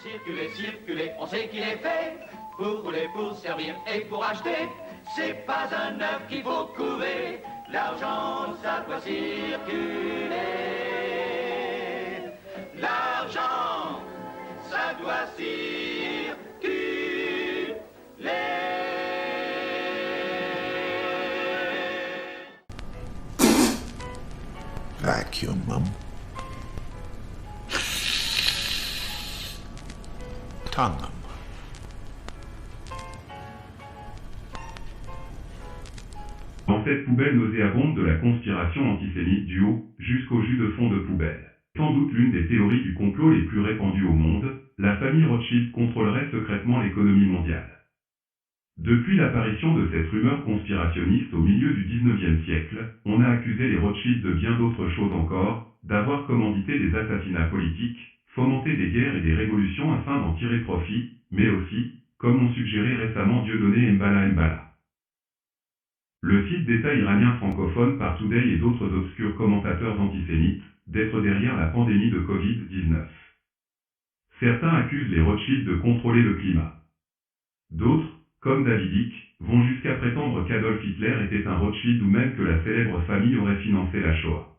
Circuler, circuler, on sait qu'il est fait pour rouler, pour servir et pour acheter. C'est pas un œuf qu'il faut couver, l'argent ça doit circuler. L'argent ça doit circuler. Vacuum, Mum. Tongue. Dans cette poubelle nauséabonde de la conspiration antisémite du haut jusqu'au jus de fond de poubelle. Sans doute l'une des théories du complot les plus répandues au monde, la famille Rothschild contrôlerait secrètement l'économie mondiale. Depuis l'apparition de cette rumeur conspirationniste au milieu du XIXe siècle, on a accusé les Rothschild de bien d'autres choses encore, d'avoir commandité des assassinats politiques, fomenté des guerres et des révolutions afin d'en tirer profit, mais aussi, comme ont suggéré récemment Dieudonné Mbala. Le site d'État iranien francophone Par Today et d'autres obscurs commentateurs antisémites, d'être derrière la pandémie de Covid-19. Certains accusent les Rothschild de contrôler le climat. D'autres, comme David Icke, vont jusqu'à prétendre qu'Adolf Hitler était un Rothschild ou même que la célèbre famille aurait financé la Shoah.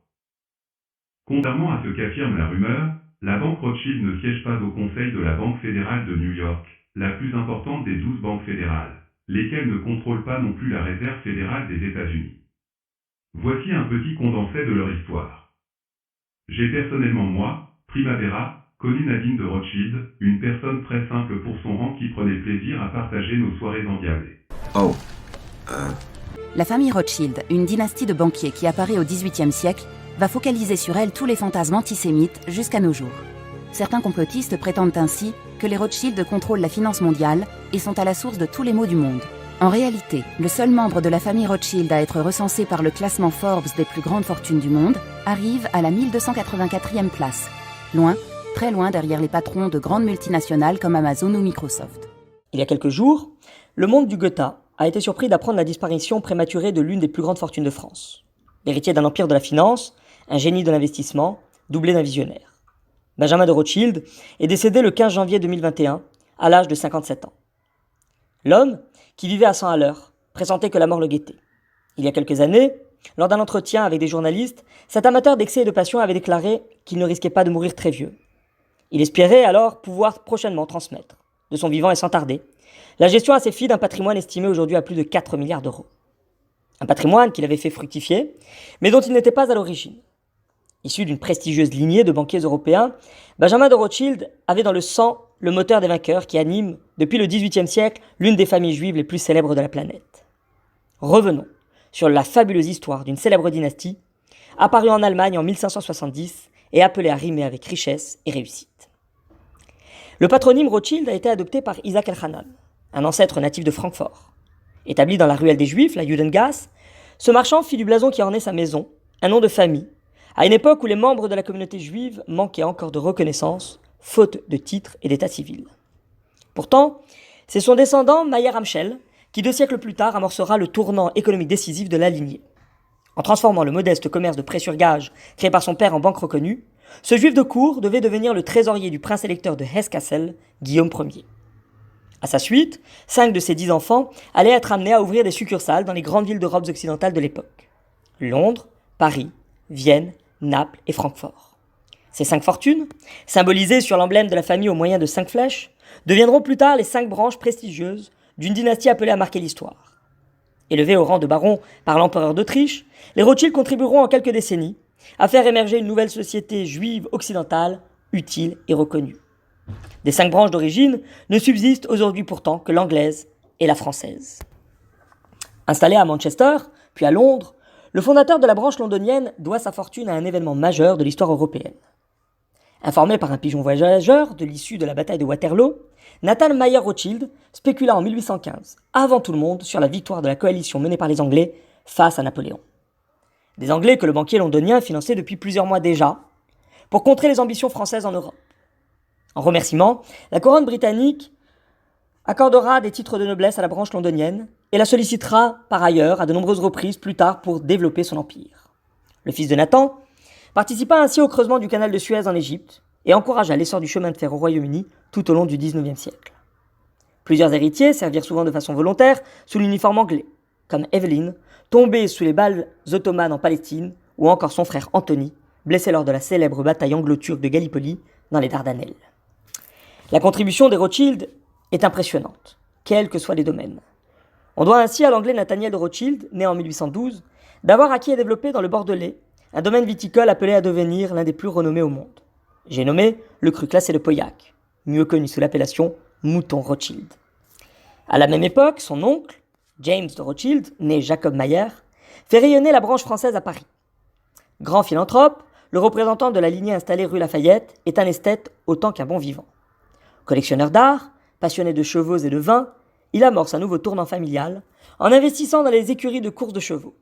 Contrairement à ce qu'affirme la rumeur, la banque Rothschild ne siège pas au conseil de la Banque fédérale de New York, la plus importante des 12 banques fédérales, lesquelles ne contrôlent pas non plus la réserve fédérale des États-Unis. Voici un petit condensé de leur histoire. J'ai personnellement moi, Primavera, connu Nadine de Rothschild, une personne très simple pour son rang qui prenait plaisir à partager nos soirées endiablées. La famille Rothschild, une dynastie de banquiers qui apparaît au XVIIIe siècle, va focaliser sur elle tous les fantasmes antisémites jusqu'à nos jours. Certains complotistes prétendent ainsi que les Rothschild contrôlent la finance mondiale et sont à la source de tous les maux du monde. En réalité, le seul membre de la famille Rothschild à être recensé par le classement Forbes des plus grandes fortunes du monde arrive à la 1284e place, loin, très loin derrière les patrons de grandes multinationales comme Amazon ou Microsoft. Il y a quelques jours, le monde du Gotha a été surpris d'apprendre la disparition prématurée de l'une des plus grandes fortunes de France. L'héritier d'un empire de la finance, un génie de l'investissement, doublé d'un visionnaire. Benjamin de Rothschild est décédé le 15 janvier 2021, à l'âge de 57 ans. L'homme, qui vivait à 100 à l'heure, pressentait que la mort le guettait. Il y a quelques années, lors d'un entretien avec des journalistes, cet amateur d'excès et de passion avait déclaré qu'il ne risquait pas de mourir très vieux. Il espérait alors pouvoir prochainement transmettre, de son vivant et sans tarder, la gestion à ses filles d'un patrimoine estimé aujourd'hui à plus de 4 milliards d'euros. Un patrimoine qu'il avait fait fructifier, mais dont il n'était pas à l'origine. Issu d'une prestigieuse lignée de banquiers européens, Benjamin de Rothschild avait dans le sang le moteur des vainqueurs qui anime, depuis le XVIIIe siècle, l'une des familles juives les plus célèbres de la planète. Revenons sur la fabuleuse histoire d'une célèbre dynastie, apparue en Allemagne en 1570 et appelée à rimer avec richesse et réussite. Le patronyme Rothschild a été adopté par Isaac Elchanan, un ancêtre natif de Francfort. Établi dans la ruelle des Juifs, la Judengasse, ce marchand fit du blason qui ornait sa maison un nom de famille, à une époque où les membres de la communauté juive manquaient encore de reconnaissance, faute de titres et d'état civil. Pourtant, c'est son descendant, Mayer Amschel, qui 2 siècles plus tard amorcera le tournant économique décisif de la lignée. En transformant le modeste commerce de prêt sur gage créé par son père en banque reconnue, ce juif de cour devait devenir le trésorier du prince électeur de Hesse-Kassel, Guillaume Ier. À sa suite, 5 de ses 10 enfants allaient être amenés à ouvrir des succursales dans les grandes villes d'Europe occidentale de l'époque. Londres, Paris, Vienne, Naples et Francfort. Ces 5 fortunes, symbolisées sur l'emblème de la famille au moyen de 5 flèches, deviendront plus tard les 5 branches prestigieuses d'une dynastie appelée à marquer l'histoire. Élevés au rang de barons par l'empereur d'Autriche, les Rothschild contribueront en quelques décennies à faire émerger une nouvelle société juive occidentale, utile et reconnue. Des 5 branches d'origine ne subsistent aujourd'hui pourtant que l'anglaise et la française. Installé à Manchester, puis à Londres, le fondateur de la branche londonienne doit sa fortune à un événement majeur de l'histoire européenne. Informé par un pigeon voyageur de l'issue de la bataille de Waterloo, Nathan Mayer Rothschild spécula en 1815, avant tout le monde, sur la victoire de la coalition menée par les Anglais face à Napoléon. Des Anglais que le banquier londonien finançait depuis plusieurs mois déjà, pour contrer les ambitions françaises en Europe. En remerciement, la couronne britannique accordera des titres de noblesse à la branche londonienne et la sollicitera par ailleurs à de nombreuses reprises plus tard pour développer son empire. Le fils de Nathan participa ainsi au creusement du canal de Suez en Égypte et encouragea l'essor du chemin de fer au Royaume-Uni tout au long du XIXe siècle. Plusieurs héritiers servirent souvent de façon volontaire sous l'uniforme anglais, comme Evelyn, tombée sous les balles ottomanes en Palestine, ou encore son frère Anthony, blessé lors de la célèbre bataille anglo-turque de Gallipoli dans les Dardanelles. La contribution des Rothschild est impressionnante, quels que soient les domaines. On doit ainsi à l'anglais Nathaniel de Rothschild, né en 1812, d'avoir acquis et développé dans le Bordelais un domaine viticole appelé à devenir l'un des plus renommés au monde. J'ai nommé le cru classé de Pauillac, mieux connu sous l'appellation Mouton Rothschild. À la même époque, son oncle, James de Rothschild, né Jacob Mayer, fait rayonner la branche française à Paris. Grand philanthrope, le représentant de la lignée installée rue Lafayette est un esthète autant qu'un bon vivant. Collectionneur d'art, passionné de chevaux et de vin, il amorce un nouveau tournant familial en investissant dans les écuries de courses de chevaux.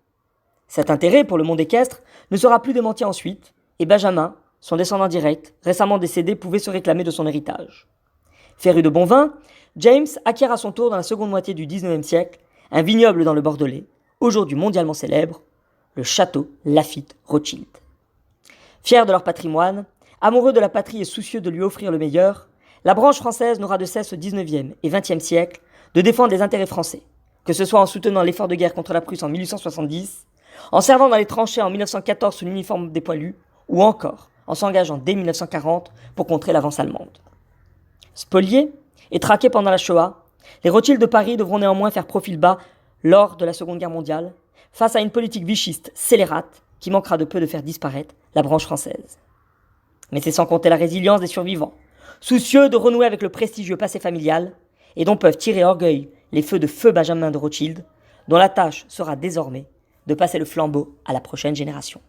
Cet intérêt pour le monde équestre ne sera plus démenti ensuite, et Benjamin, son descendant direct, récemment décédé, pouvait se réclamer de son héritage. Féru de bon vin, James acquiert à son tour dans la seconde moitié du XIXe siècle un vignoble dans le Bordelais, aujourd'hui mondialement célèbre, le château Laffitte Rothschild. Fiers de leur patrimoine, amoureux de la patrie et soucieux de lui offrir le meilleur, la branche française n'aura de cesse au XIXe et XXe siècle de défendre les intérêts français, que ce soit en soutenant l'effort de guerre contre la Prusse en 1870, en servant dans les tranchées en 1914 sous l'uniforme des poilus, ou encore en s'engageant dès 1940 pour contrer l'avance allemande. Spoliés et traqués pendant la Shoah, les Rothschild de Paris devront néanmoins faire profil bas lors de la Seconde Guerre mondiale, face à une politique vichiste scélérate qui manquera de peu de faire disparaître la branche française. Mais c'est sans compter la résilience des survivants, soucieux de renouer avec le prestigieux passé familial, et dont peuvent tirer orgueil les feux de feu Benjamin de Rothschild, dont la tâche sera désormais de passer le flambeau à la prochaine génération.